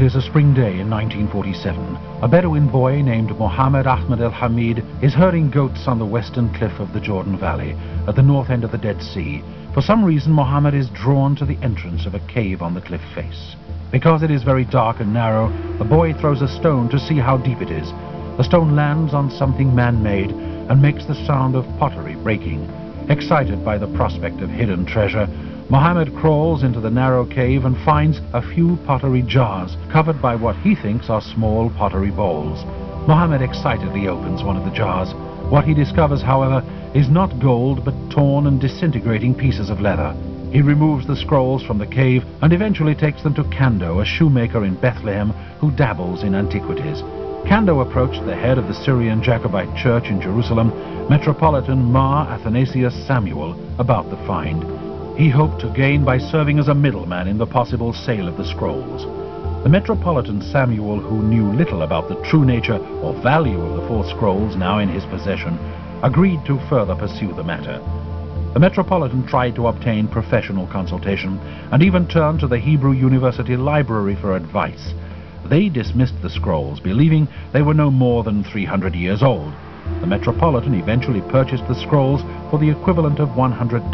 It is a spring day in 1947. A Bedouin boy named Mohammed Ahmed El Hamid is herding goats on the western cliff of the Jordan Valley, at the north end of the Dead Sea. For some reason, Mohammed is drawn to the entrance of a cave on the cliff face. Because it is very dark and narrow, the boy throws a stone to see how deep it is. The stone lands on something man-made and makes the sound of pottery breaking. Excited by the prospect of hidden treasure, Mohammed crawls into the narrow cave and finds a few pottery jars covered by what he thinks are small pottery bowls. Mohammed excitedly opens one of the jars. What he discovers, however, is not gold but torn and disintegrating pieces of leather. He removes the scrolls from the cave and eventually takes them to Kando, a shoemaker in Bethlehem who dabbles in antiquities. Kando approached the head of the Syrian Jacobite Church in Jerusalem, Metropolitan Mar Athanasius Samuel, about the find. He hoped to gain by serving as a middleman in the possible sale of the scrolls. The Metropolitan Samuel, who knew little about the true nature or value of the 4 scrolls now in his possession, agreed to further pursue the matter. The Metropolitan tried to obtain professional consultation and even turned to the Hebrew University Library for advice. They dismissed the scrolls, believing they were no more than 300 years old. The Metropolitan eventually purchased the scrolls for the equivalent of $100,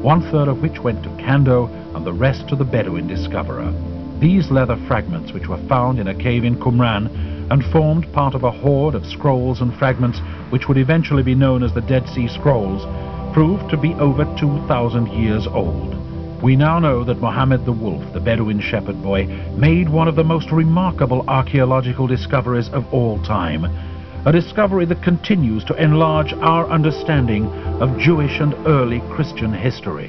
1/3 of which went to Kando and the rest to the Bedouin discoverer. These leather fragments, which were found in a cave in Qumran and formed part of a hoard of scrolls and fragments which would eventually be known as the Dead Sea Scrolls, proved to be over 2,000 years old. We now know that Mohammed the Wolf, the Bedouin shepherd boy, made one of the most remarkable archaeological discoveries of all time, a discovery that continues to enlarge our understanding of Jewish and early Christian history.